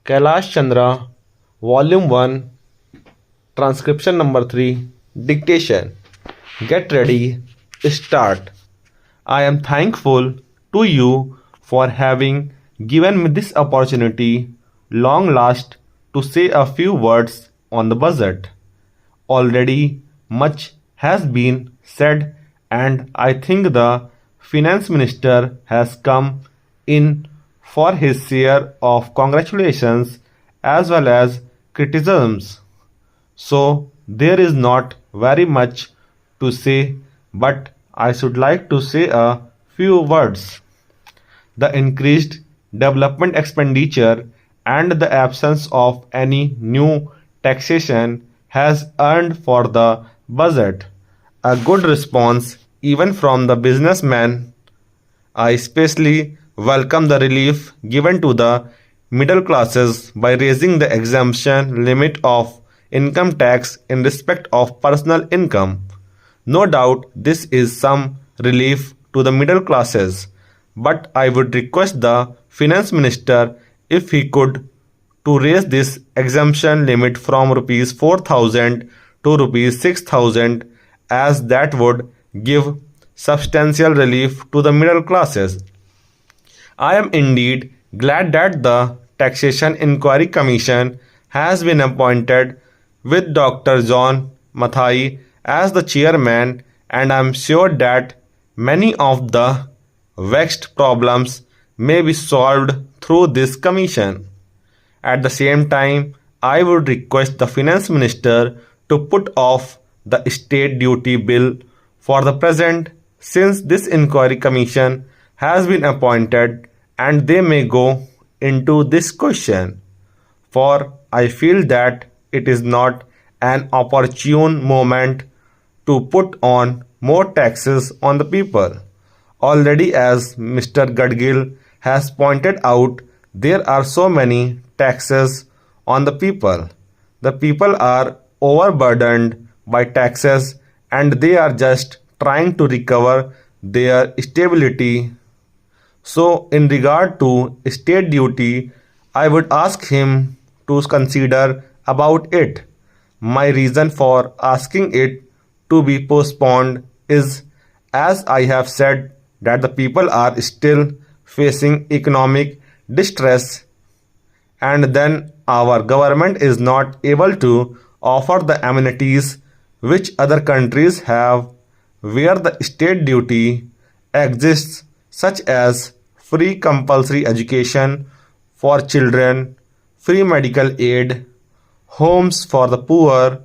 Kailash Chandra, Volume 1, Transcription number 3, Dictation. Get ready, start. I am thankful to you for having given me this opportunity, long last, to say a few words on the budget. Already much has been said, and I think the finance minister has come in for his share of congratulations as well as criticisms. So there is not very much to say, but I should like to say a few words. The increased development expenditure and the absence of any new taxation has earned for the budget a good response even from the businessmen. I especially welcome the relief given to the middle classes by raising the exemption limit of income tax in respect of personal income. No doubt this is some relief to the middle classes, but I would request the finance minister if he could to raise this exemption limit from rupees 4,000 to rupees 6,000, as that would give substantial relief to the middle classes. I am indeed glad that the Taxation Inquiry Commission has been appointed with Dr. John Mathai as the chairman, and I am sure that many of the vexed problems may be solved through this commission. At the same time, I would request the finance minister to put off the state duty bill for the present, since this inquiry commission has been appointed and they may go into this question. For I feel that it is not an opportune moment to put on more taxes on the people. Already, as Mr. Gadgil has pointed out, there are so many taxes on the people. The people are overburdened by taxes and they are just trying to recover their stability. So, in regard to state duty, I would ask him to consider about it. My reason for asking it to be postponed is, as I have said, that the people are still facing economic distress, and then our government is not able to offer the amenities which other countries have, where the state duty exists, such as free compulsory education for children, free medical aid, homes for the poor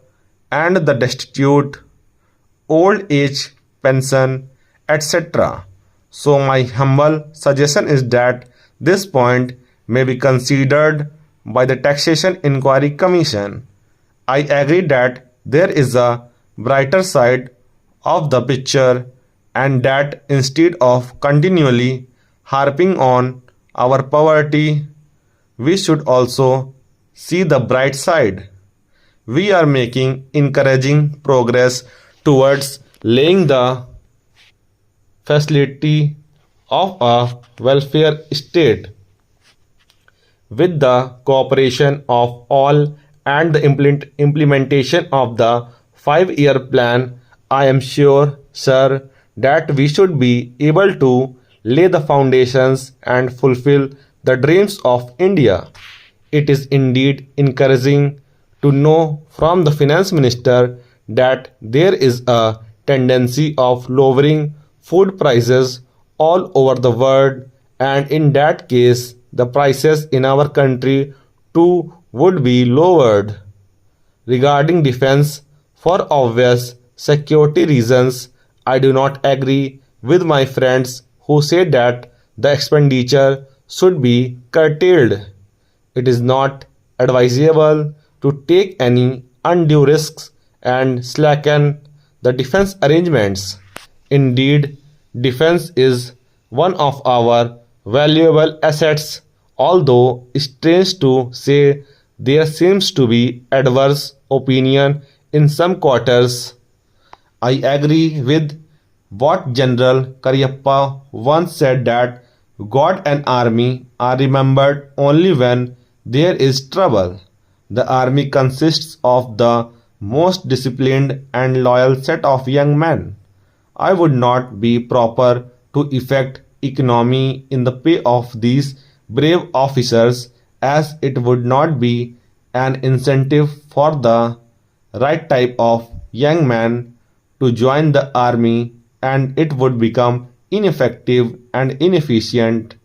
and the destitute, old age pension, etc. So my humble suggestion is that this point may be considered by the Taxation Inquiry Commission. I agree that there is a brighter side of the picture, and that instead of continually harping on our poverty, we should also see the bright side. We are making encouraging progress towards laying the facility of a welfare state. With the cooperation of all and the implementation of the 5-year plan, I am sure, sir, that we should be able to lay the foundations and fulfill the dreams of India. It is indeed encouraging to know from the finance minister that there is a tendency of lowering food prices all over the world, and in that case the prices in our country too would be lowered. Regarding defense, for obvious security reasons, I do not agree with my friends who say that the expenditure should be curtailed. It is not advisable to take any undue risks and slacken the defense arrangements. Indeed, defense is one of our valuable assets, although strange to say there seems to be adverse opinion in some quarters. I agree with what General Cariappa once said, that God and army are remembered only when There is trouble. The army consists of the most disciplined and loyal set of young men. I would not be proper to effect economy in the pay of these brave officers, as it would not be an incentive for the right type of young man to join the army, and it would become ineffective and inefficient.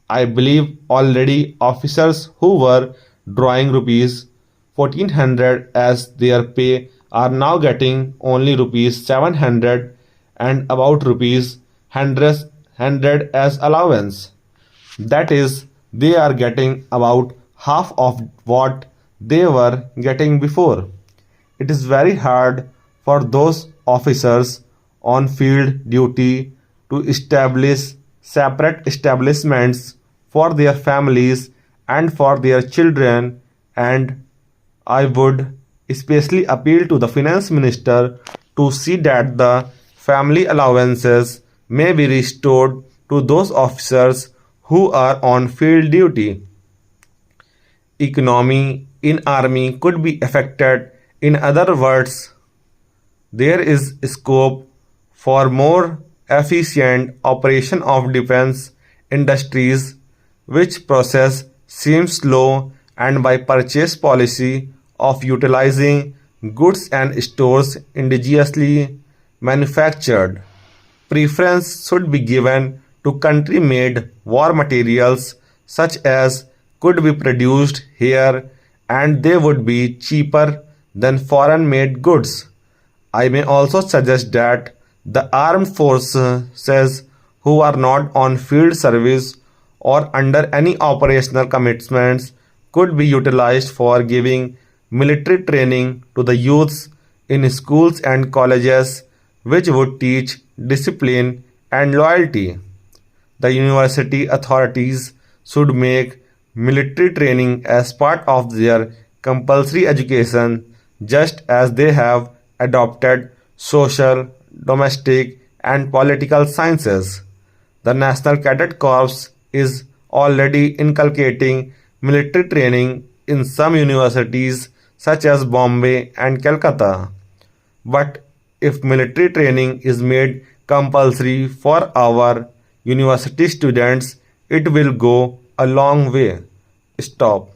I believe already officers who were drawing rupees 1400 as their pay are now getting only rupees 700 and about rupees 100 as allowance. That is, they are getting about half of what they were getting before. It is very hard for those officers on field duty to establish separate establishments for their families and for their children, and I would especially appeal to the finance minister to see that the family allowances may be restored to those officers who are on field duty. Economy in army could be affected. In other words, there is scope for more efficient operation of defense industries, which process seems slow, and by purchase policy of utilizing goods and stores indigenously manufactured. Preference should be given to country-made war materials such as could be produced here, and they would be cheaper than foreign-made goods. I may also suggest that the armed forces who are not on field service or under any operational commitments could be utilized for giving military training to the youths in schools and colleges, which would teach discipline and loyalty. The university authorities should make military training as part of their compulsory education, just as they have adopted social, domestic, and political sciences. The National Cadet Corps is already inculcating military training in some universities such as Bombay and Calcutta. But if military training is made compulsory for our university students, it will go a long way. Stop.